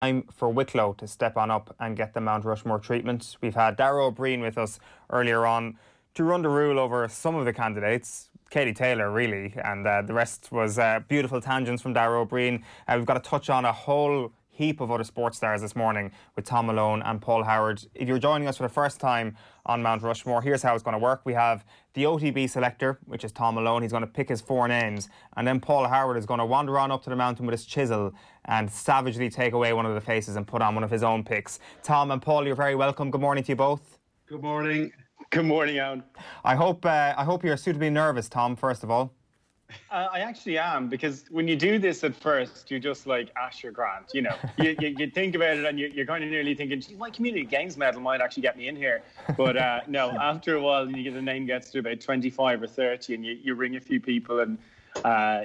Time for Wicklow to step on up and get the Mount Rushmore treatment. We've had Dara O'Briain with us earlier on to run the rule over some of the candidates. Katie Taylor, really, and the rest was beautiful tangents from Dara O'Briain. We've got to touch on a whole heap of other sports stars this morning with Thom Malone and Paul Howard. If you're joining us for the first time on Mount Rushmore, here's how it's going to work. We have the OTB selector, which is Thom Malone. He's going to pick his four names, and then Paul Howard is going to wander on up to the mountain with his chisel and savagely take away one of the faces and put on one of his own picks. Thom and Paul, you're very welcome. Good morning to you both. Good morning. Good morning, Alan. I hope you're suitably nervous, Thom, first of all. I actually am, because when you do this at first, you're just like Asher Grant, you know. You think about it and you're kind of nearly thinking, gee, my community games medal might actually get me in here. But no, after a while, the name gets to about 25 or 30 and you ring a few people and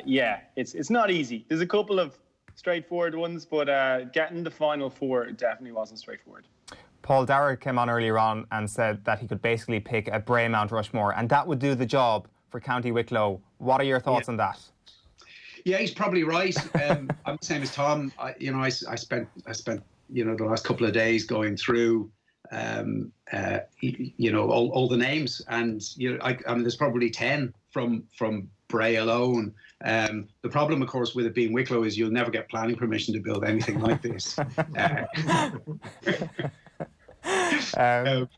yeah, it's not easy. There's a couple of straightforward ones, but getting the final four definitely wasn't straightforward. Paul, Dara came on earlier on and said that he could basically pick a Bray Mount Rushmore and that would do the job for County Wicklow. What are your thoughts on that? Yeah, he's probably right. I'm the same as Thom. I spent the last couple of days going through all the names, and I mean there's probably 10 from Bray alone. The problem, of course, with it being Wicklow is you'll never get planning permission to build anything like this. But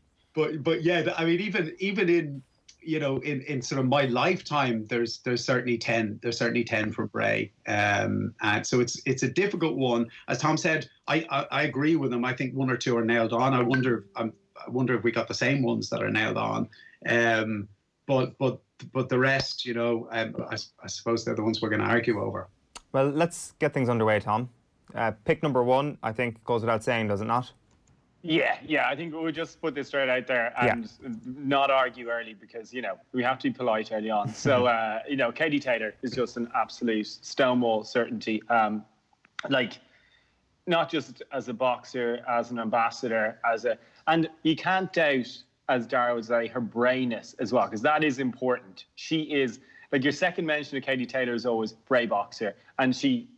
yeah, I mean even in sort of my lifetime, there's certainly 10. There's certainly 10 for Bray, and so it's a difficult one. As Thom said, I agree with him. I think one or two are nailed on. I wonder if we got the same ones that are nailed on. But the rest, I suppose they're the ones we're going to argue over. Well, let's get things underway, Thom. Pick number one, I think, goes without saying, does it not? Yeah, I think we'll just put this straight out there and not argue early, because, we have to be polite early on. So, Katie Taylor is just an absolute stonewall certainty. Not just as a boxer, as an ambassador, and you can't doubt, as Dara would say, her brayness as well, because that is important. She is, like, your second mention of Katie Taylor is always Bray boxer, and she,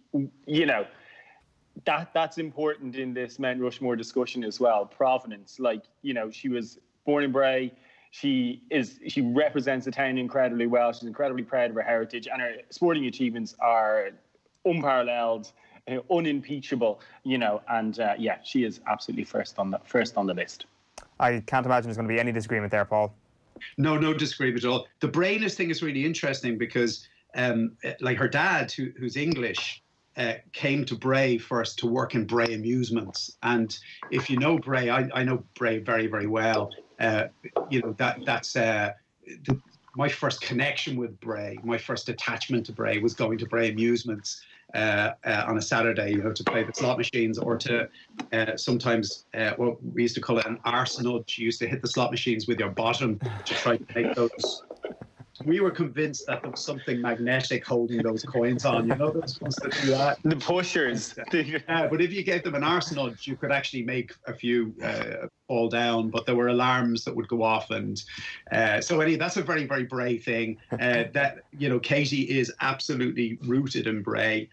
that's important in this Mount Rushmore discussion as well. Provenance, she was born in Bray. She represents the town incredibly well. She's incredibly proud of her heritage, and her sporting achievements are unparalleled, unimpeachable. She is absolutely first on the list. I can't imagine there's going to be any disagreement there, Paul. No disagreement at all. The brayness thing is really interesting because, her dad, who's English, came to Bray first to work in Bray Amusements. And if you know Bray, I know Bray very, very well. That's my first connection with Bray, my first attachment to Bray was going to Bray Amusements on a Saturday, to play the slot machines, or to sometimes what we used to call it an arse nudge. You used to hit the slot machines with your bottom to try to take those. We were convinced that there was something magnetic holding those coins on. Those ones that do that. The pushers. Yeah, but if you gave them an arse nudge, you could actually make a few fall down. But there were alarms that would go off, and so anyway, that's a very, very Bray thing. Katie is absolutely rooted in Bray.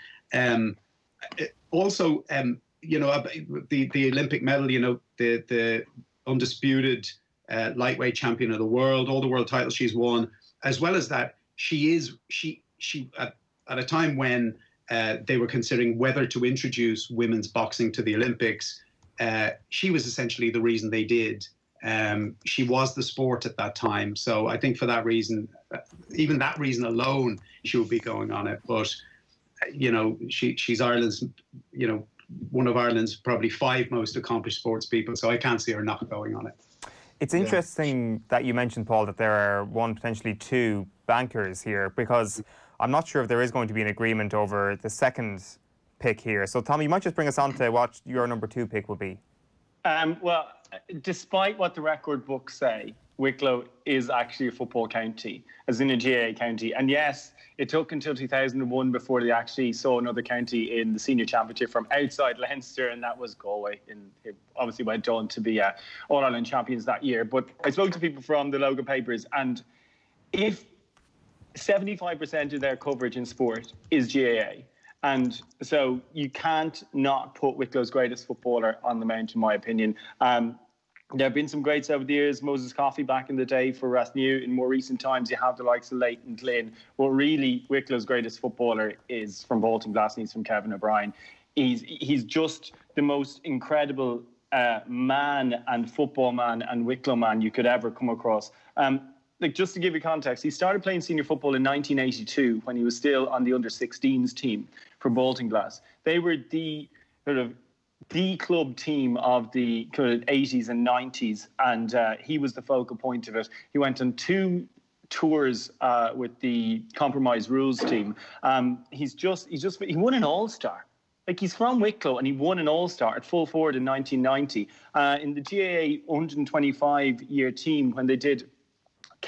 Also, the Olympic medal. The undisputed lightweight champion of the world, all the world titles she's won. As well as that, she at a time when they were considering whether to introduce women's boxing to the Olympics, she was essentially the reason they did. She was the sport at that time. So I think for that reason, even that reason alone, she would be going on it. But, she's Ireland's, one of Ireland's probably 5 most accomplished sports people. So I can't see her not going on it. It's interesting that you mentioned, Paul, that there are potentially 2 bankers here, because I'm not sure if there is going to be an agreement over the second pick here. So, Thom, you might just bring us on to what your number 2 pick will be. Well, despite what the record books say, Wicklow is actually a football county, as in a GAA county. And yes, it took until 2001 before they actually saw another county in the senior championship from outside Leinster, and that was Galway. And it obviously went on to be All-Ireland champions that year. But I spoke to people from the local papers, and if 75% of their coverage in sport is GAA, And so you can't not put Wicklow's greatest footballer on the mount, in my opinion. There have been some greats over the years. Moses Coffey back in the day for Rathnew. In more recent times, you have the likes of Leighton Glynn. But really, Wicklow's greatest footballer is from Baltinglass and he's from Kevin O'Brian. He's just the most incredible man and football man and Wicklow man you could ever come across. Like, just to give you context, he started playing senior football in 1982 when he was still on the under-16s team for Baltinglass. They were the club team of the 80s and 90s, and he was the focal point of it. He went on 2 tours with the Compromise Rules team. He won an All-Star. Like, he's from Wicklow and he won an All-Star at full forward in 1990. In the GAA 125-year team, when they did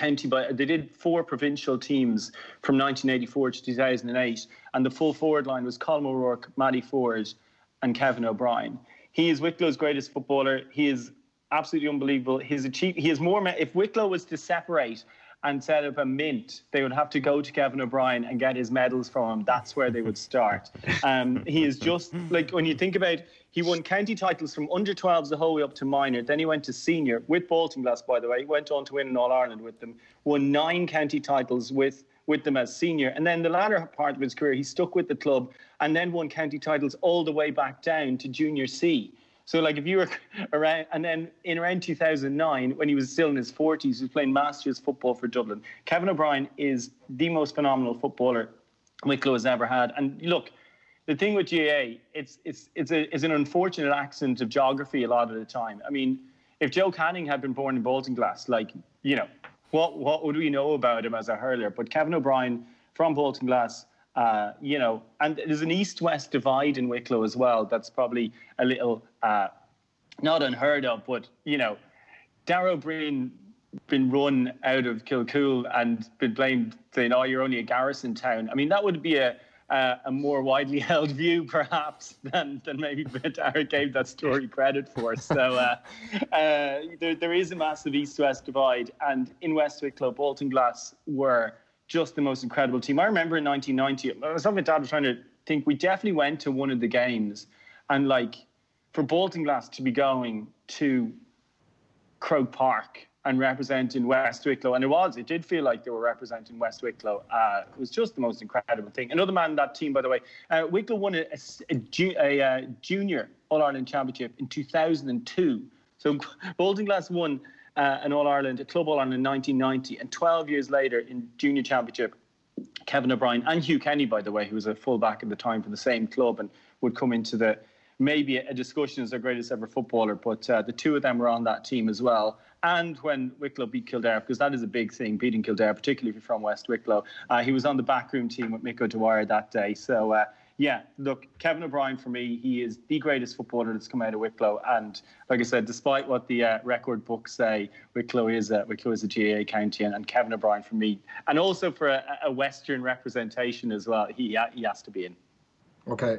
they did 4 provincial teams from 1984 to 2008, and the full forward line was Colm O'Rourke, Matty Ford, and Kevin O'Brian. He is Wicklow's greatest footballer. He is absolutely unbelievable. He has more. If Wicklow was to separate and set up a mint, they would have to go to Kevin O'Brian and get his medals from him. That's where they would start. He is just, like, when you think about, he won county titles from under-12s the whole way up to minor. Then he went to senior with Baltinglass, by the way. He went on to win an All-Ireland with them. Won 9 county titles with them as senior. And then the latter part of his career, he stuck with the club and then won county titles all the way back down to Junior C. So, like, if you were around, and then in around 2009, when he was still in his 40s, he was playing Masters football for Dublin. Kevin O'Brian is the most phenomenal footballer Wicklow has ever had. And look, the thing with GAA, it's an unfortunate accident of geography a lot of the time. I mean, if Joe Canning had been born in Baltinglass, like, you know, what would we know about him as a hurler? But Kevin O'Brian from Baltinglass, you know, and there's an east-west divide in Wicklow as well. That's probably a little not unheard of, but, you know, Dara O'Briain been run out of Kilcool and been blamed, saying, "Oh, you're only a garrison town." I mean, that would be a more widely held view, perhaps, than maybe Dara gave that story credit for. So there is a massive east-west divide, and in West Wicklow, Baltinglass were just the most incredible team. I remember in 1990, I was talking with Dad, trying to think, we definitely went to one of the games, and, like, for Baltinglass to be going to Croke Park and representing West Wicklow, and it did feel like they were representing West Wicklow. It was just the most incredible thing. Another man in that team, by the way, Wicklow won a junior All-Ireland Championship in 2002. So Baltinglass won an All-Ireland, a Club All-Ireland in 1990, and 12 years later in Junior Championship, Kevin O'Brian and Hugh Kenny, by the way, who was a full-back at the time for the same club and would come into maybe a discussion as their greatest ever footballer, but the two of them were on that team as well. And when Wicklow beat Kildare, because that is a big thing, beating Kildare, particularly if you're from West Wicklow, he was on the backroom team with Mick O'Dwyer that day. So, yeah, look, Kevin O'Brian, for me, he is the greatest footballer that's come out of Wicklow. And like I said, despite what the record books say, Wicklow is a GAA county, and Kevin O'Brian, for me, and also for a Western representation as well, he has to be in. Okay.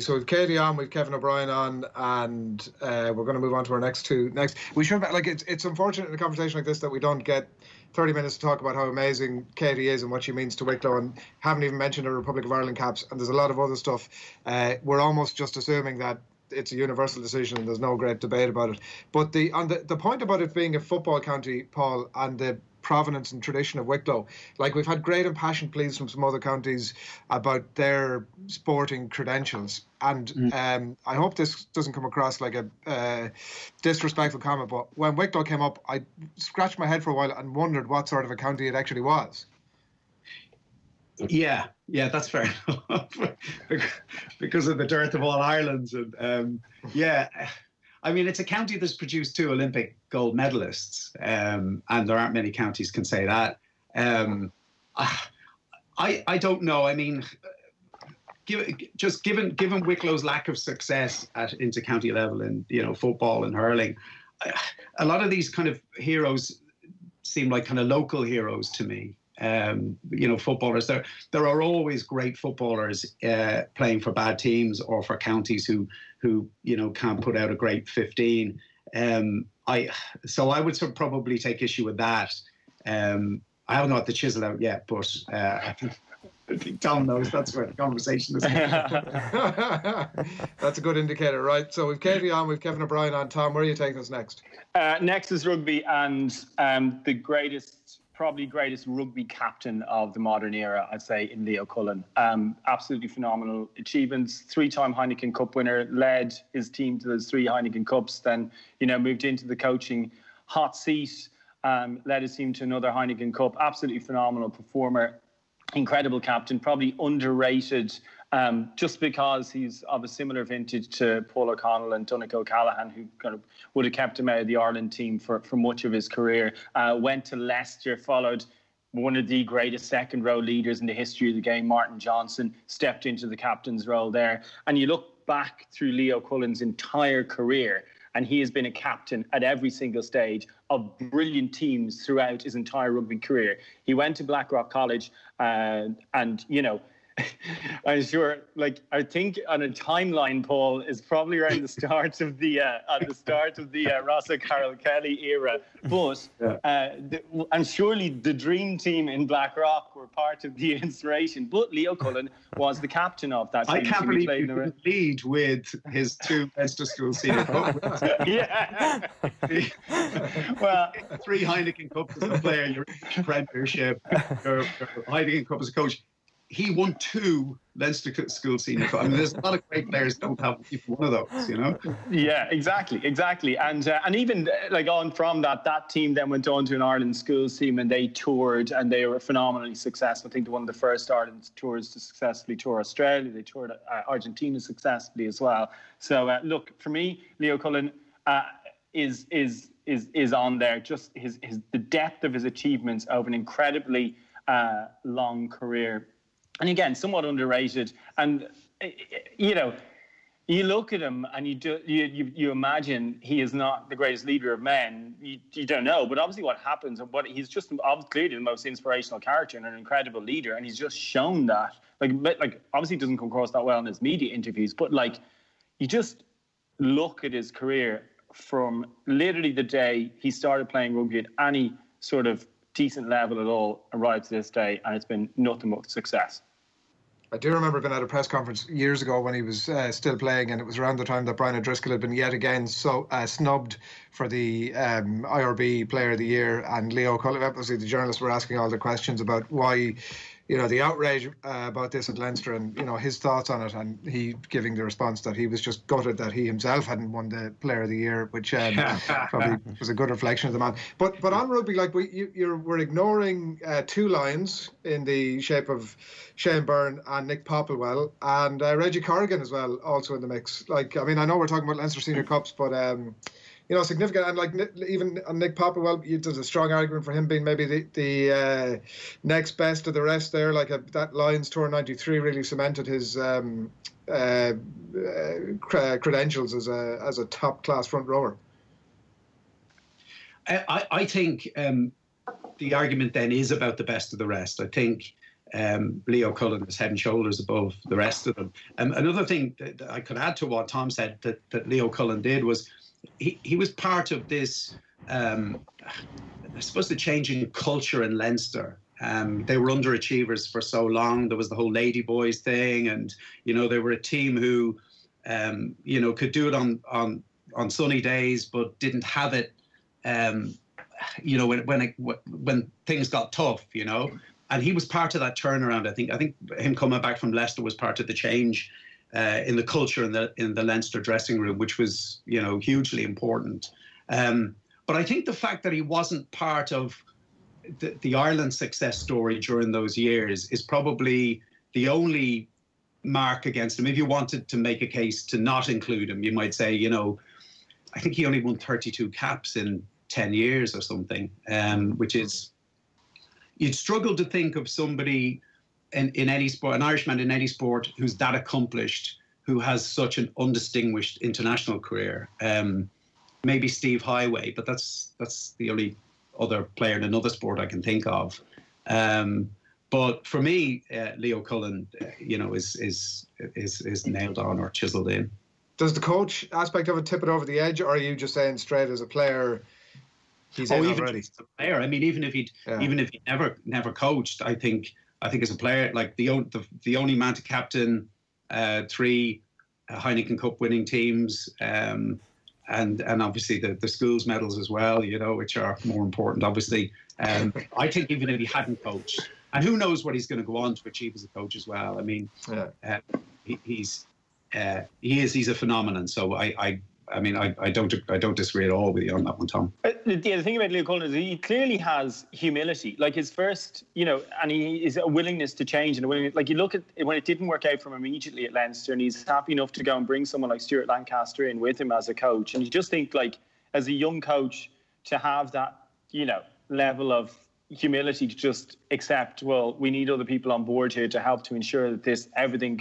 So with Katie on, with Kevin O'Brian on, and we're going to move on to our next two. We should, like, it's unfortunate in a conversation like this that we don't get 30 minutes to talk about how amazing Katie is and what she means to Wicklow, and haven't even mentioned her Republic of Ireland caps, and there's a lot of other stuff. We're almost just assuming that it's a universal decision and there's no great debate about it. But the point about it being a football county, Paul, and the provenance and tradition of Wicklow, like, we've had great impassioned pleas from some other counties about their sporting credentials, and I hope this doesn't come across like a disrespectful comment, but when Wicklow came up, I scratched my head for a while and wondered what sort of a county it actually was. Yeah, that's fair enough. Because of the dearth of all Irelands, and yeah, I mean, it's a county that's produced 2 Olympic gold medalists, and there aren't many counties can say that. I don't know. I mean, given Wicklow's lack of success at inter-county level in, you know, football and hurling, a lot of these kind of heroes seem like kind of local heroes to me. You know, footballers. There are always great footballers playing for bad teams or for counties who you know, can't put out a great 15. So I would sort of probably take issue with that. I haven't got the chisel out yet, but I think Tom knows that's where the conversation is going. That's a good indicator, right? So we've Katie on, we've Kevin O'Briain on. Tom, where are you taking us next? Next is rugby, and the probably greatest rugby captain of the modern era, I'd say, in Leo Cullen. Absolutely phenomenal achievements. 3-time Heineken Cup winner, led his team to those 3 Heineken Cups, then, moved into the coaching hot seat, led his team to another Heineken Cup. Absolutely phenomenal performer. Incredible captain, probably underrated just because he's of a similar vintage to Paul O'Connell and Donnacha O'Callaghan, who kind of would have kept him out of the Ireland team for much of his career. Went to Leicester, followed one of the greatest second-row leaders in the history of the game, Martin Johnson, stepped into the captain's role there. And you look back through Leo Cullen's entire career, and he has been a captain at every single stage of brilliant teams throughout his entire rugby career. He went to Blackrock College and I'm sure, I think on a timeline, Paul, is probably around the start of the Rossa Carroll Kelly era. But and surely the dream team in Blackrock were part of the inspiration. But Leo Cullen was the captain of that team. I can't believe he could lead with his 2 Leinster School senior cup wins. Yeah. Well, 3 Heineken Cups as a player, your Premiership, your Heineken Cup as a coach. He won 2 Leinster School Senior Cup. I mean, there's a lot of great players that don't have even one of those, Yeah, exactly. And even on from that team then went on to an Ireland schools team, and they toured, and they were phenomenally successful. I think one of the first Ireland tours to successfully tour Australia. They toured Argentina successfully as well. So look, for me, Leo Cullen is on there. Just the depth of his achievements over an incredibly long career. And again, somewhat underrated. And, you look at him and you imagine he is not the greatest leader of men. You don't know. But obviously what happens, he's just clearly the most inspirational character and an incredible leader. And he's just shown that. Obviously it doesn't come across that well in his media interviews. But, you just look at his career from literally the day he started playing rugby at any sort of decent level at all, arrived to this day, and it's been nothing but success. I do remember being at a press conference years ago when he was still playing, and it was around the time that Brian O'Driscoll had been yet again snubbed for the IRB Player of the Year, and Leo Cullen, obviously the journalists were asking all the questions about why, the outrage about this at Leinster, and his thoughts on it, and he giving the response that he was just gutted that he himself hadn't won the Player of the Year, which probably was a good reflection of the man. But on rugby, we're ignoring 2 Lions in the shape of Shane Byrne and Nick Popplewell, and Reggie Corrigan as well, also in the mix. I know we're talking about Leinster Senior Cups, but significant. And even on Nick Popplewell, there's a strong argument for him being maybe the next best of the rest there. That Lions Tour 93 really cemented his credentials as a top class front rower. I think the argument then is about the best of the rest. I think Leo Cullen is head and shoulders above the rest of them. Another thing that I could add to what Tom said that Leo Cullen did was he was part of this, I suppose, the changing culture in Leinster. They were underachievers for so long. There was the whole Lady Boys thing, and they were a team who could do it on sunny days, but didn't have it when things got tough. And he was part of that turnaround. I think him coming back from Leicester was part of the change in the culture in the Leinster dressing room, which was hugely important. But I think the fact that he wasn't part of the Ireland success story during those years is probably the only mark against him. If you wanted to make a case to not include him, you might say, I think he only won 32 caps in 10 years or something, which is, you'd struggle to think of somebody in any sport, an Irishman in any sport, who's that accomplished, who has such an undistinguished international career. Maybe Steve Highway, but that's the only other player in another sport I can think of. But for me, Leo Cullen, is nailed on or chiseled in. Does the coach aspect of it tip it over the edge, or are you just saying straight as a player? He's in even already. As a player, I mean, even if he never coached, I think I think as a player, like the only man to captain 3 Heineken Cup winning teams, and obviously the schools medals as well, you know, which are more important, obviously. I think even if he hadn't coached, and who knows what he's going to go on to achieve as a coach as well. I mean, he's a phenomenon. So I don't disagree at all with you on that one, Tom. The thing about Leo Cullen is he clearly has humility. Like his first, you know, and he is a willingness to change and a willingness. Like you look at when it didn't work out for him immediately at Leinster, and he's happy enough to go and bring someone like Stuart Lancaster in with him as a coach. And you just think, like, as a young coach, to have that, you know, level of humility to just accept, well, we need other people on board here to help to ensure that everything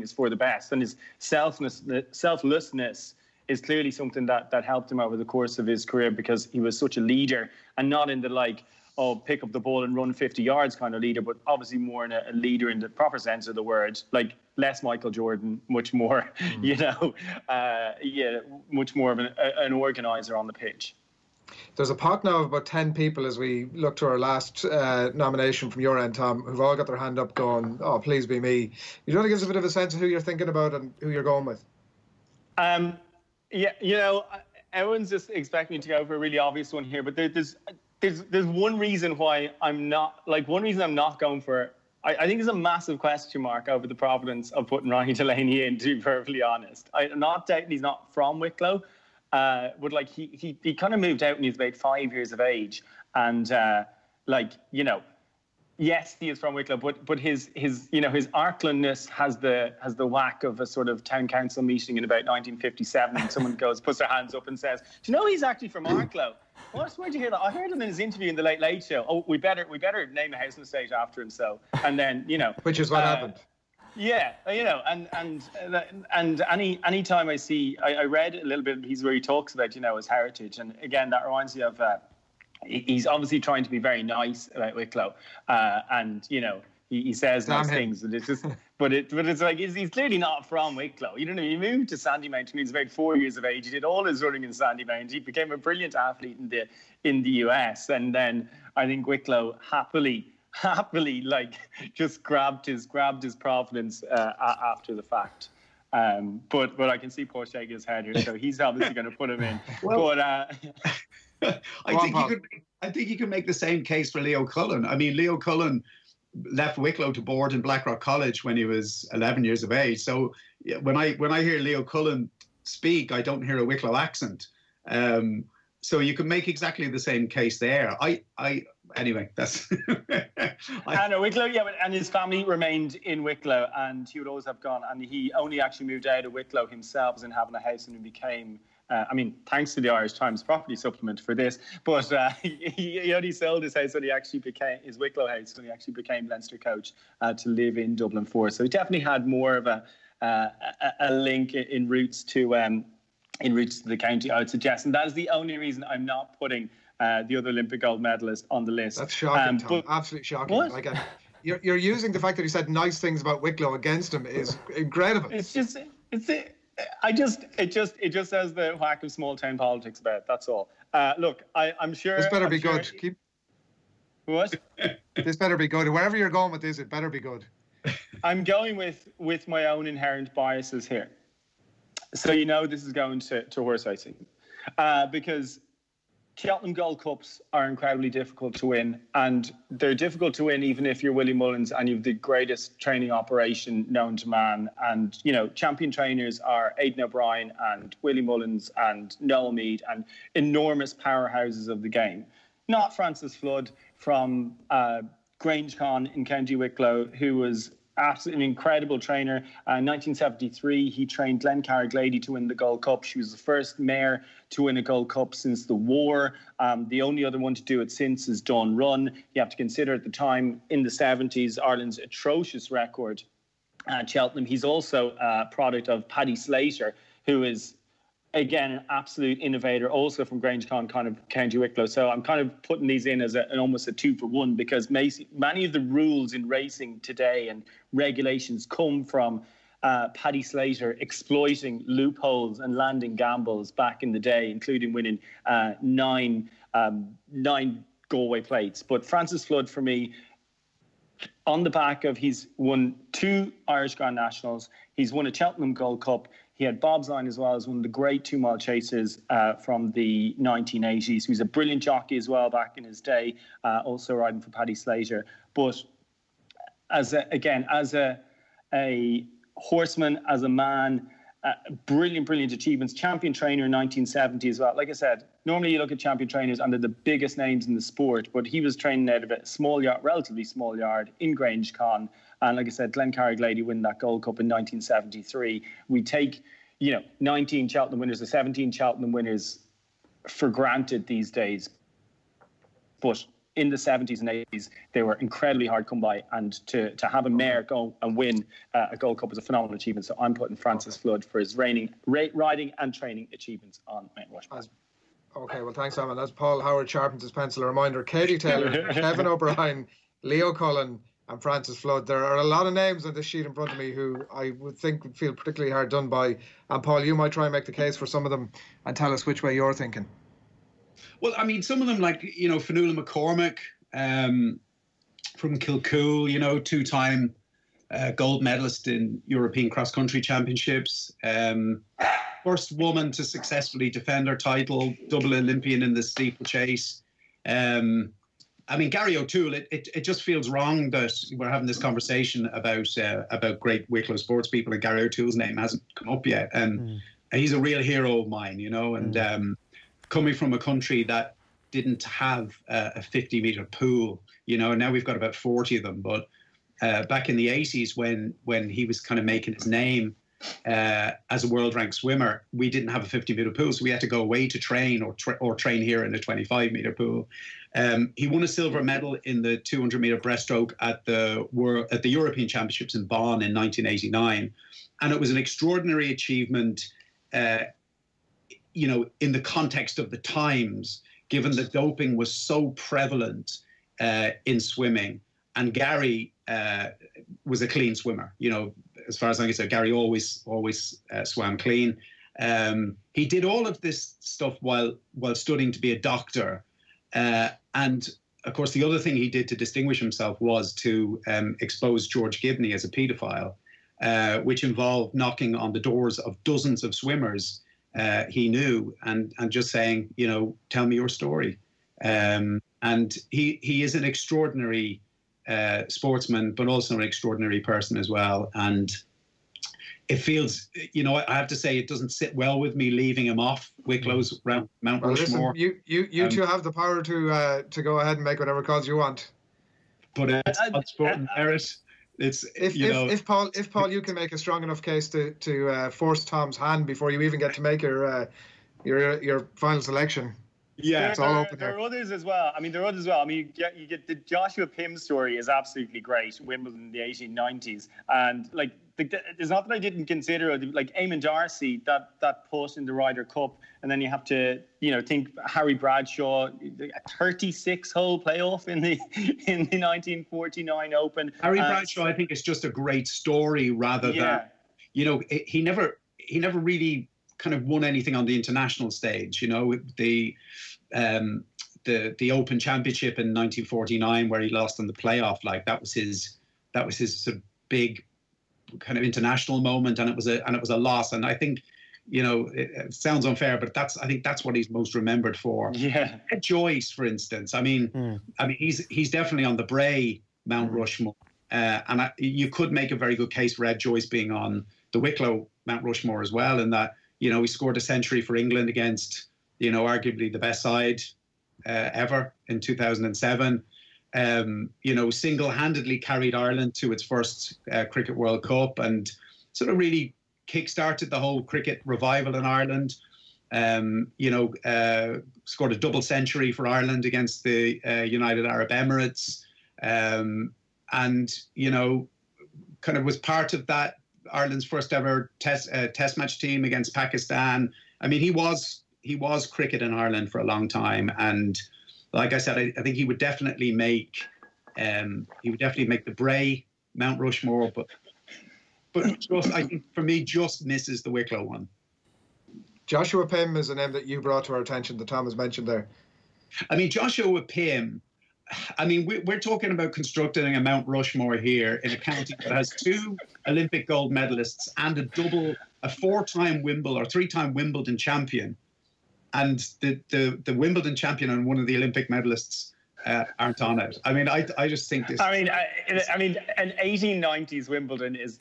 is for the best. And his selflessness is clearly something that helped him over the course of his career, because he was such a leader, and not in the like, oh, pick up the ball and run 50 yards kind of leader, but obviously more in a leader in the proper sense of the word, like less Michael Jordan, much more, you know, much more of an organizer on the pitch. There's a pot now of about 10 people as we look to our last nomination from your end, Tom, who've all got their hand up going, oh, please be me. You want to give us a bit of a sense of who you're thinking about and who you're going with? Yeah, you know, everyone's just expecting me to go for a really obvious one here, but there's one reason why I'm not going for. I think there's a massive question mark over the providence of putting Ronnie Delaney in, to be perfectly honest. I'm not doubting he's not from Wicklow, but like he kind of moved out when he was about 5 years of age, and like, you know, yes, he is from Wicklow, but his you know, his Arklandness has the whack of a sort of town council meeting in about 1957, and someone puts their hands up and says, "Do you know he's actually from Arklow?" What? Where'd you hear that? I heard him in his interview in the Late Late Show. Oh, we better name a house and estate after him. So, and then, you know, which is what happened. Yeah, you know, and any time I read a little bit of his where he talks about, you know, his heritage, and again that reminds me of. He's obviously trying to be very nice about Wicklow, and you know he says nice things, and it's just, but it's like he's clearly not from Wicklow. You know, he moved to Sandymount when he was about 4 years of age. He did all his running in Sandymount. He became a brilliant athlete in the US, and then I think Wicklow happily like just grabbed his providence after the fact. But I can see Paul shaking his head here, so he's obviously going to put him in. Well, but I think you can make the same case for Leo Cullen. I mean, Leo Cullen left Wicklow to board in Blackrock College when he was 11 years of age. So when I hear Leo Cullen speak, I don't hear a Wicklow accent. So you can make exactly the same case there. Anyway, that's. I know Wicklow, yeah, and his family remained in Wicklow, and he would always have gone. And he only actually moved out of Wicklow himself, as in having a house, and he became. I mean, thanks to the Irish Times property supplement for this, but he only sold his house when he actually became his Wicklow house when he actually became Leinster coach to live in Dublin 4. So he definitely had more of a link in roots to the county, I would suggest, and that is the only reason I'm not putting the other Olympic gold medalist on the list. That's shocking, Tom. Absolutely shocking. What? Like, you're using the fact that he said nice things about Wicklow against him is incredible. It just says the whack of small town politics about it. That's all. Look, I'm sure this better be good. What? This better be good. Wherever you're going with this, it better be good. I'm going with my own inherent biases here. So you know this is going to horse racing, because Cheltenham Gold Cups are incredibly difficult to win, and they're difficult to win even if you're Willie Mullins and you've the greatest training operation known to man. And, you know, champion trainers are Aidan O'Brien and Willie Mullins and Noel Meade, and enormous powerhouses of the game. Not Francis Flood from Grangecon in County Wicklow, who was absolutely an incredible trainer. In 1973, he trained Glen Carriglady to win the Gold Cup. She was the first mare to win a Gold Cup since the war. The only other one to do it since is Dawn Run. You have to consider at the time, in the 70s, Ireland's atrocious record at Cheltenham. He's also a product of Paddy Slater, who is, again, an absolute innovator, also from Grangecon, kind of County Wicklow. So I'm kind of putting these in as an almost a 2-for-1, because many of the rules in racing today and regulations come from Paddy Slater exploiting loopholes and landing gambles back in the day, including winning nine Galway plates. But Francis Flood, for me, on the back of, he's won 2 Irish Grand Nationals. He's won a Cheltenham Gold Cup. He had bobsline as well as one of the great 2-mile chasers from the 1980s. He was a brilliant jockey as well back in his day, also riding for Paddy Slater. But as a horseman, as a man, brilliant achievements. Champion trainer in 1970 as well. Like I said, normally you look at champion trainers and they're the biggest names in the sport, but he was training out of a small yard, relatively small yard in Grange Con. And like I said, Glencarrig Lady win that Gold Cup in 1973. We take, 19 Cheltenham winners or 17 Cheltenham winners for granted these days. But in the 70s and 80s, they were incredibly hard come by. And to have a mare go and win a Gold Cup is a phenomenal achievement. So I'm putting Francis Flood for his riding and training achievements on Mt Rushmore. Okay, well, thanks, Sam. And as Paul Howard sharpens his pencil, a reminder, Katie Taylor, Kevin O'Brien, Leo Cullen and Francis Flood. There are a lot of names on this sheet in front of me who I would think would feel particularly hard done by. And Paul, you might try and make the case for some of them and tell us which way you're thinking. Well, I mean, some of them like, Fionnuala McCormick from Kilcool, 2-time gold medalist in European cross-country championships. First woman to successfully defend her title, double Olympian in the steeplechase. I mean, Gary O'Toole, it just feels wrong that we're having this conversation about great Wicklow sports people and Gary O'Toole's name hasn't come up yet. And he's a real hero of mine, and coming from a country that didn't have a 50-metre pool, and now we've got about 40 of them. But back in the 80s, when he was kind of making his name as a world-ranked swimmer, we didn't have a 50-metre pool, so we had to go away to train or train here in a 25-metre pool. He won a silver medal in the 200-metre breaststroke at the European Championships in Bonn in 1989, and it was an extraordinary achievement. In the context of the times, given that doping was so prevalent in swimming, and Gary was a clean swimmer. As far as I can say, Gary always swam clean. He did all of this stuff while studying to be a doctor, and of course, the other thing he did to distinguish himself was to expose George Gibney as a paedophile, which involved knocking on the doors of dozens of swimmers he knew and just saying, tell me your story. And he is an extraordinary sportsman, but also an extraordinary person as well. And it feels, I have to say, it doesn't sit well with me leaving him off Wicklow's Mount Rushmore. Listen, you two have the power to go ahead and make whatever calls you want. But it's on sport and merit. If Paul, you can make a strong enough case to force Tom's hand before you even get to make your final selection. Yeah, it's all open there are others as well. You get the Joshua Pym story is absolutely great. Wimbledon in the 1890s, and there's not that I didn't consider like Eamon Darcy that put in the Ryder Cup, and then you have to think Harry Bradshaw, a 36-hole playoff in the 1949 Open. Harry Bradshaw, I think, is just a great story rather than he never really kind of won anything on the international stage. The Open Championship in 1949 where he lost in the playoff, that was his sort of big kind of international moment, and it was a loss. And I think it sounds unfair, but I think that's what he's most remembered for. Yeah, Ed Joyce, for instance. He's definitely on the Bray Mount Rushmore, and you could make a very good case for Ed Joyce being on the Wicklow Mount Rushmore as well, in that he scored a century for England against arguably the best side ever in 2007. Single-handedly carried Ireland to its first Cricket World Cup and sort of really kick-started the whole cricket revival in Ireland. Scored a double century for Ireland against the United Arab Emirates, and kind of was part of that Ireland's first ever test match team against Pakistan. He was cricket in Ireland for a long time, and like I said, I think he would definitely make the Bray Mount Rushmore, but just, I think for me, just misses the Wicklow one. Joshua Pym is a name that you brought to our attention that Tom has mentioned there. Joshua Pym, I mean, we're talking about constructing a Mount Rushmore here in a county that has 2 Olympic gold medalists and a 4-time Wimbledon or 3-time Wimbledon champion, and the Wimbledon champion and one of the Olympic medalists aren't on it. I mean, I just think this. I mean, an 1890s Wimbledon is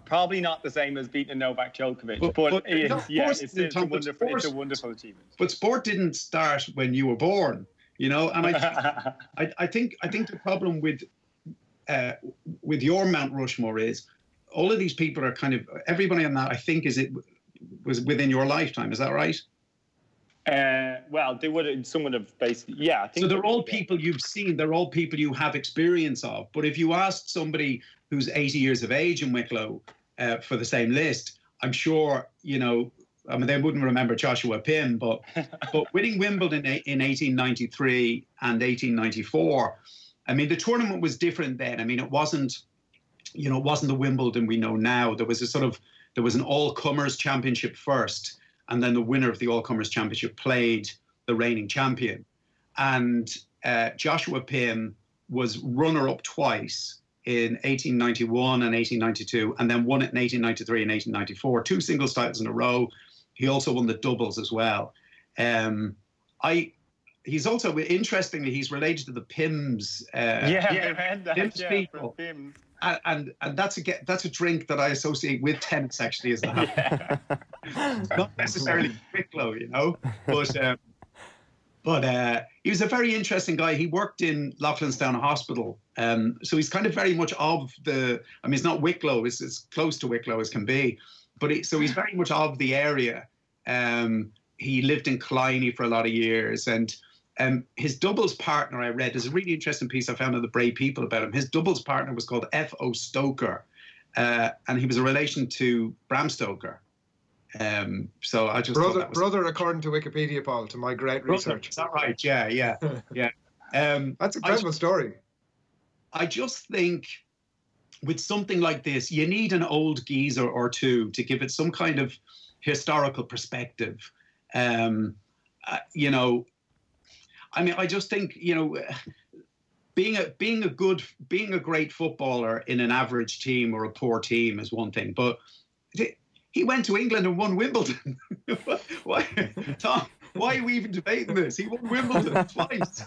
probably not the same as beating Novak Djokovic, but it's a wonderful achievement. But sport didn't start when you were born. And I think the problem with your Mount Rushmore is all of these people are kind of everybody on that. I think was within your lifetime. Is that right? Well, some would have basically, I think. So they're all people you've seen. They're all people you have experience of. But if you asked somebody who's 80 years of age in Wicklow for the same list, I'm sure I mean, they wouldn't remember Joshua Pym, but winning Wimbledon in 1893 and 1894, I mean, the tournament was different then. I mean, it wasn't the Wimbledon we know now. There was an all-comers championship first, and then the winner of the all-comers championship played the reigning champion. And Joshua Pym was runner-up twice in 1891 and 1892, and then won it in 1893 and 1894, 2 singles titles in a row. He also won the doubles as well. He's also, interestingly, he's related to the Pims. Pims people. Pims. And that's a drink that I associate with tennis, actually, as that. Not necessarily Wicklow, but he was a very interesting guy. He worked in Loughlinstown Hospital, so he's kind of very much of it's not Wicklow, it's as close to Wicklow as can be, but so he's very much of the area. He lived in Killiney for a lot of years, and his doubles partner, I read, there's a really interesting piece I found on the Bray People about him. His doubles partner was called F.O. Stoker, and he was a relation to Bram Stoker. So I just brother, according to Wikipedia, Paul, to my great research. Is that right? Yeah. That's an incredible story. I just think with something like this, you need an old geezer or two to give it some kind of historical perspective. I mean, I just think, being a great footballer in an average team or a poor team is one thing, but he went to England and won Wimbledon. Why, Tom? Why are we even debating this? He won Wimbledon twice.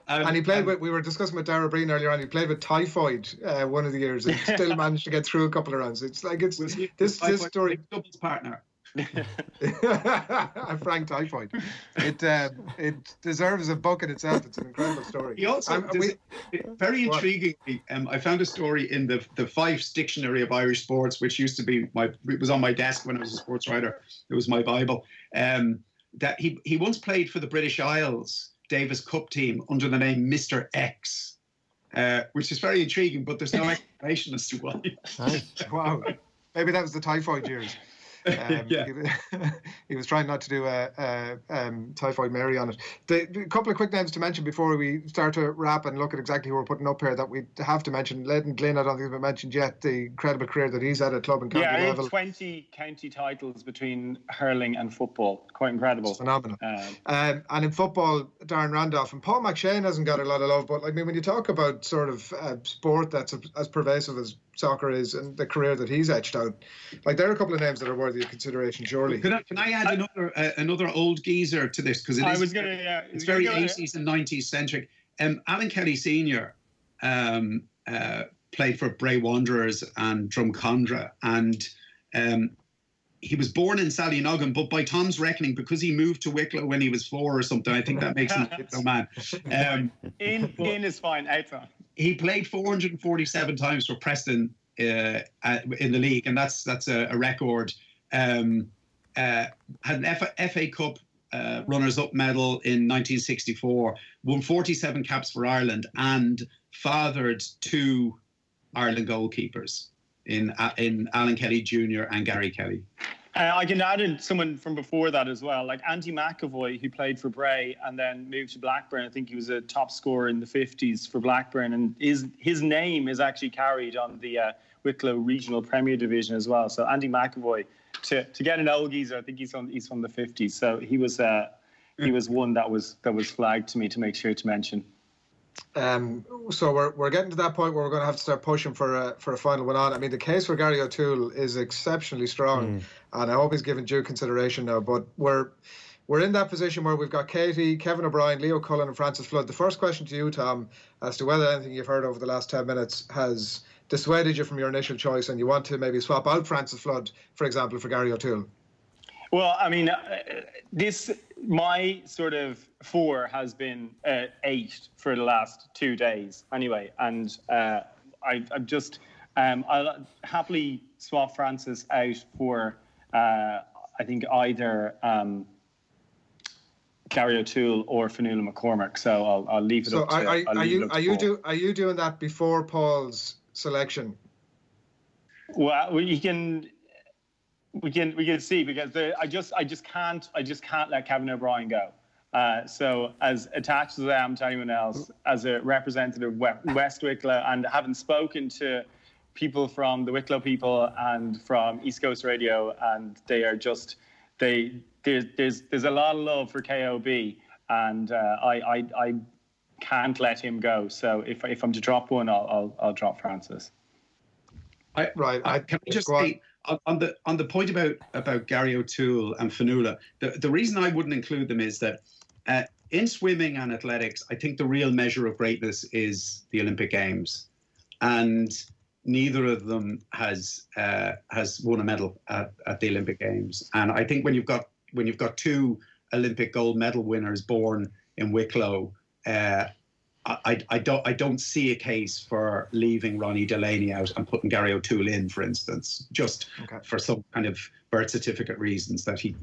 And he played with, we were discussing with Dara O'Briain earlier on, he played with typhoid one of the years and still managed to get through a couple of rounds. It's like, this story. Doubles partner. Frank Typhoid. It deserves a book in itself. It's an incredible story. He also, very intriguingly, I found a story in the Fife's Dictionary of Irish Sports, which used to be it was on my desk when I was a sports writer. It was my Bible. That he once played for the British Isles Davis Cup team under the name Mr. X, which is very intriguing, but there's no explanation as to why. Wow. Maybe that was the typhoid years. He was trying not to do Typhoid Mary on it. A couple of quick names to mention before we start to wrap and look at exactly who we're putting up here that we have to mention. Leighton Glynn, I don't think we've mentioned yet, the incredible career that he's had at club and county level. 20 county titles between hurling and football. Quite incredible. It's phenomenal. And in football, Darren Randolph and Paul McShane hasn't got a lot of love, but when you talk about sort of sport that's as pervasive as soccer is and the career that he's etched out, there are a couple of names that are worthy of consideration, surely. Can I add another old geezer to this, because it's very 80s and 90s centric. Alan Kelly Senior played for Bray Wanderers and Drumcondra, and he was born in Sallynoggin, but by Tom's reckoning, because he moved to Wicklow when he was 4 or something, I think that makes him a man. In is fine, outside. He played 447 times for Preston in the league, and that's a record. Had an FA Cup runners-up medal in 1964, won 47 caps for Ireland, and fathered 2 Ireland goalkeepers in Alan Kelly Jr. and Gary Kelly. I can add in someone from before that as well, like Andy McAvoy, who played for Bray and then moved to Blackburn. I think he was a top scorer in the 50s for Blackburn, and his name is actually carried on the Wicklow Regional Premier Division as well. So Andy McAvoy, to get an old geezer, I think he's from the 50s. So he was he was one that was flagged to me to make sure to mention. So we're getting to that point where we're going to have to start pushing for a final one on. I mean, the case for Gary O'Toole is exceptionally strong, and I hope he's given due consideration now. But we're in that position where we've got Katie, Kevin O'Briain, Leo Cullen, and Francis Flood. The first question to you, Tom, as to whether anything you've heard over the last 10 minutes has dissuaded you from your initial choice, and you want to maybe swap out Francis Flood, for example, for Gary O'Toole. Well, I mean, my sort of 4 has been 8 for the last 2 days anyway. And I'll happily swap Francis out for, I think, either Gary O'Toole or Fionnuala McCormack. So I'll leave it up to Paul. Are you doing that before Paul's selection? Well, we can see, because I just can't let Kevin O'Briain go. So as attached as I am to anyone else, as a representative of West Wicklow, and having spoken to people from the Wicklow people and from East Coast Radio, and they are just there's a lot of love for KOB, and I can't let him go. So if I'm to drop one, I'll drop Francis. Can I just say, on the point about Gary O'Toole and Fionnuala, the reason I wouldn't include them is that in swimming and athletics, I think the real measure of greatness is the Olympic Games, and neither of them has won a medal at the Olympic Games. And I think when you've got 2 Olympic gold medal winners born in Wicklow, I don't see a case for leaving Ronnie Delaney out and putting Gary O'Toole in, for instance, just for some kind of birth certificate reasons that he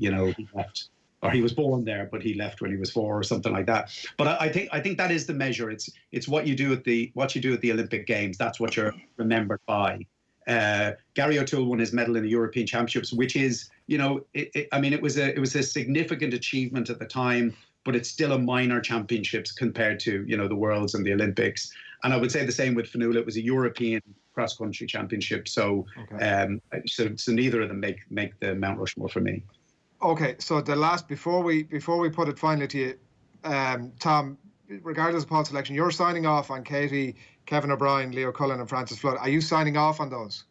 left, or he was born there but he left when he was 4 or something like that. But I think that is the measure. It's what you do at the Olympic Games. That's what you're remembered by. Gary O'Toole won his medal in the European Championships, which is, it was a significant achievement at the time, but it's still a minor championships compared to, the Worlds and the Olympics. And I would say the same with Fionnuala. It was a European cross-country championship. So, so neither of them make the Mount Rushmore for me. Okay, so the last, before we put it finally to you, Tom, regardless of Paul's selection, you're signing off on Katie, Kevin O'Briain, Leo Cullen, and Francis Flood. Are you signing off on those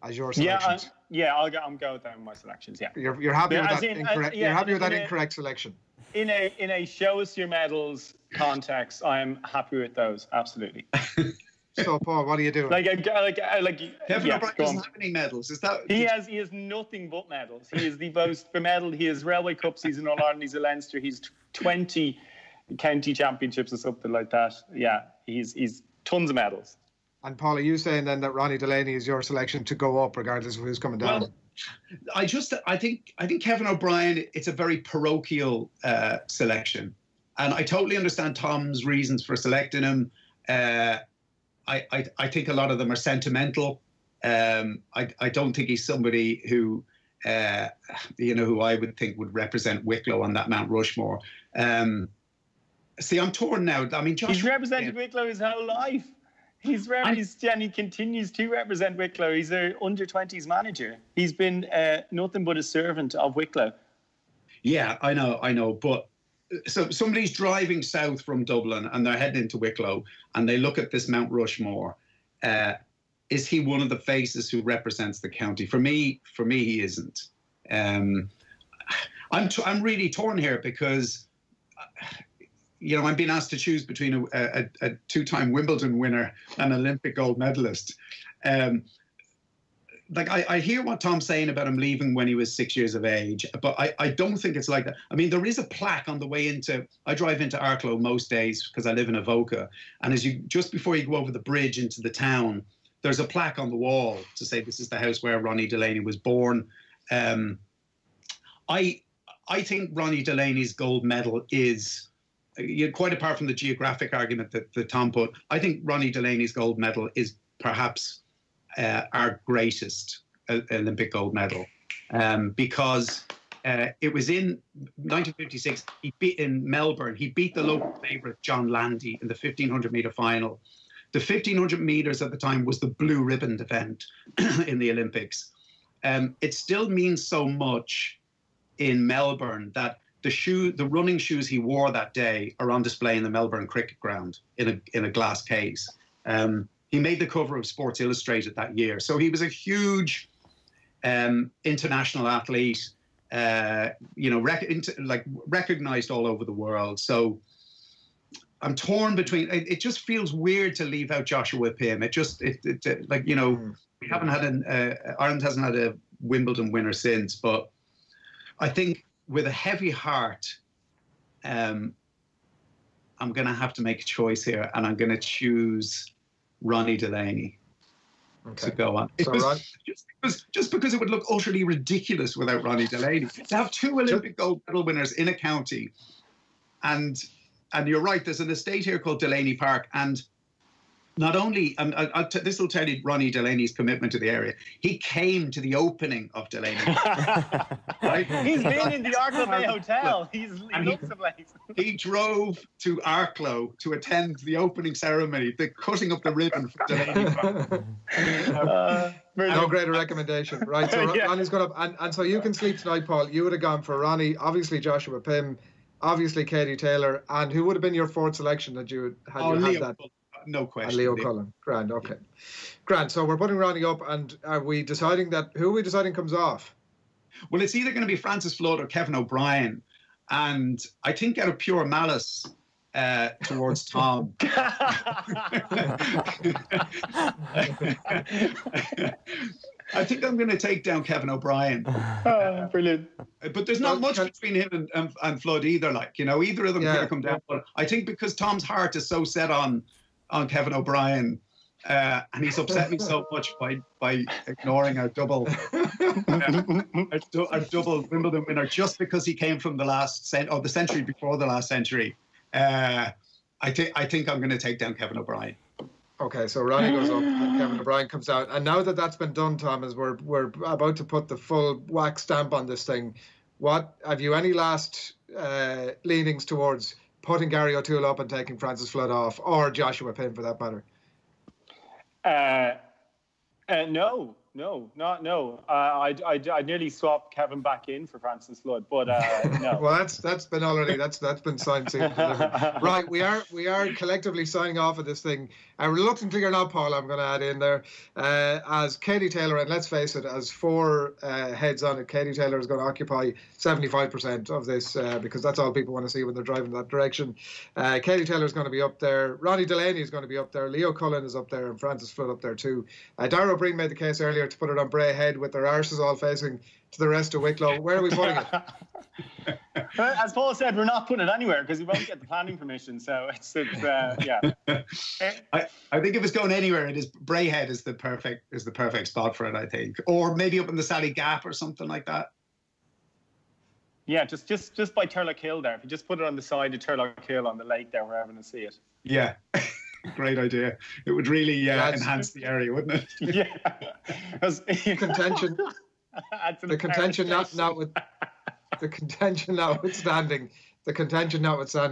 as your selections? I'm going down with my selections. Yeah, you're happy with that incorrect. You're happy with that incorrect selection. In a show us your medals context, I'm happy with those. Absolutely. So, Paul, what are you doing? Kevin O'Briain doesn't have any medals. Is that he has nothing but medals. He is the most bemedaled. He has Railway Cups. He's in All Ireland. He's a Leinster. He's 20 county championships or something like that. Yeah, he's tons of medals. And Paul, are you saying then that Ronnie Delaney is your selection to go up regardless of who's coming down? Well, I think Kevin O'Briain, it's a very parochial selection, and I totally understand Tom's reasons for selecting him. I think a lot of them are sentimental. I don't think he's somebody who who I would think would represent Wicklow on that Mount Rushmore. See, I'm torn now. I mean, he's represented Wicklow his whole life. He continues to represent Wicklow. He's their under-20s manager. He's been nothing but a servant of Wicklow. Yeah, I know. But so somebody's driving south from Dublin and they're heading into Wicklow and they look at this Mount Rushmore. Is he one of the faces who represents the county? For me, he isn't. I'm really torn here because I'm being asked to choose between a 2-time Wimbledon winner and an Olympic gold medalist. I hear what Tom's saying about him leaving when he was 6 years of age, but I don't think it's like that. I mean, there is a plaque on the way into. I drive into Arklow most days because I live in Avoca, and just before you go over the bridge into the town, there's a plaque on the wall to say this is the house where Ronnie Delaney was born. I think Ronnie Delaney's gold medal is. Quite apart from the geographic argument that Tom put, I think Ronnie Delaney's gold medal is perhaps our greatest Olympic gold medal because it was in 1956. In Melbourne. He beat the local favourite John Landy in the 1500 metre final. The 1500 metres at the time was the blue ribbon event in the Olympics. It still means so much in Melbourne that the running shoes he wore that day are on display in the Melbourne Cricket Ground in a glass case. He made the cover of Sports Illustrated that year, so he was a huge international athlete. Recognized all over the world. So I'm torn between. It just feels weird to leave out Joshua Pim. We haven't had Ireland hasn't had a Wimbledon winner since, but I think with a heavy heart, I'm going to have to make a choice here, and I'm going to choose Ronnie Delaney to go on. Just because it would look utterly ridiculous without Ronnie Delaney. To have 2 Olympic gold medal winners in a county, and you're right, there's an estate here called Delaney Park, and not only, this will tell you Ronnie Delaney's commitment to the area. He came to the opening of Delaney. Right? He's been in the Arklow Bay Hotel. He loves the place. He drove to Arklow to attend the opening ceremony, the cutting of the ribbon for Delaney. No greater recommendation. Right, so yeah. Ronnie's gone up. And so you can sleep tonight, Paul. You would have gone for Ronnie, obviously Joshua Pim, obviously Katie Taylor, and who would have been your 4th selection that you had that? No question. And Leo Cullen. Grand, okay. Grand. So we're putting Ronnie up, and who are we deciding comes off? Well, it's either going to be Francis Flood or Kevin O'Brien. And I think out of pure malice towards Thom. I think I'm going to take down Kevin O'Brien. Oh, brilliant. But there's not much between him and Flood either. Either of them could come down. But I think because Tom's heart is so set on Kevin O'Brien, and he's upset me so much by ignoring our double Wimbledon winner just because he came from the century before the last century. I think I'm going to take down Kevin O'Brien. Okay, so Ronnie goes up and Kevin O'Brien comes out. And now that that's been done, Tom, as we're about to put the full wax stamp on this thing, what have you any last leanings towards putting Gary O'Toole up and taking Francis Flood off, or Joshua Pim for that matter? No. I'd nearly swap Kevin back in for Francis Flood, but no. Well, that's been signed soon. Right, we are collectively signing off of this thing. Reluctantly or not, Paul, I'm going to add in there as Katie Taylor, and let's face it, as 4 heads on it, Katie Taylor is going to occupy 75% of this because that's all people want to see when they're driving in that direction. Katie Taylor is going to be up there. Ronnie Delaney is going to be up there. Leo Cullen is up there, and Francis Flood up there too. Dara O'Briain made the case earlier to put it on Bray Head with their arses all facing to the rest of Wicklow. Where are we putting it? As Paul said, we're not putting it anywhere because we won't get the planning permission. So it's yeah. I think if it's going anywhere, it is Bray Head is the perfect spot for it. I think, or maybe up in the Sally Gap or something like that. Yeah, just by Turlock Hill there. If you just put it on the side of Turlock Hill on the lake there, we're having to see it. Yeah. Great idea. It would really enhance the area, wouldn't it? Yeah. Contention. The contention notwithstanding,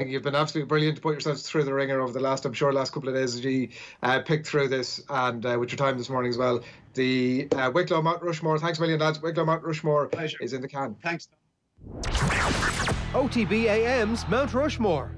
you've been absolutely brilliant to put yourselves through the ringer over the last couple of days as you picked through this, and with your time this morning as well. The Wicklow Mt Rushmore, thanks a million, lads. Wicklow Mt Rushmore is in the can. Thanks. OTB AM's Mt Rushmore.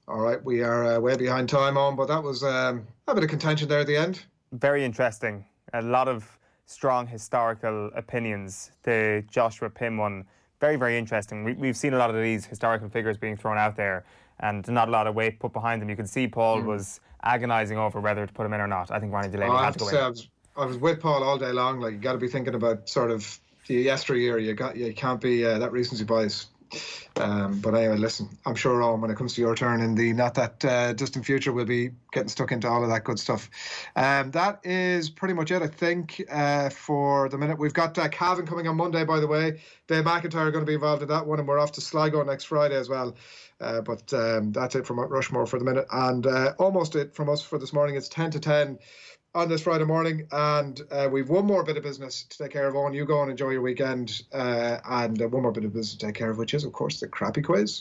All right, we are way behind time on, but that was a bit of contention there at the end. Very interesting. A lot of strong historical opinions. The Joshua Pim one, very, very interesting. We've seen a lot of these historical figures being thrown out there and not a lot of weight put behind them. You can see Paul was agonising over whether to put him in or not. I think Ronnie Delaney had to go in. I was with Paul all day long. Like, you got to be thinking about sort of the yesteryear. You can't be that recency bias. But anyway, listen, I'm sure when it comes to your turn in the not that distant future, we'll be getting stuck into all of that good stuff. That is pretty much it, I think, for the minute. We've got Cavan coming on Monday, by the way. Dave McIntyre are going to be involved in that one, and we're off to Sligo next Friday as well. But that's it from Rushmore for the minute, and almost it from us for this morning. It's 10 to 10 on this Friday morning, and we've one more bit of business to take care of. Owen, you go and enjoy your weekend, and one more bit of business to take care of, which is, of course, the crappy quiz.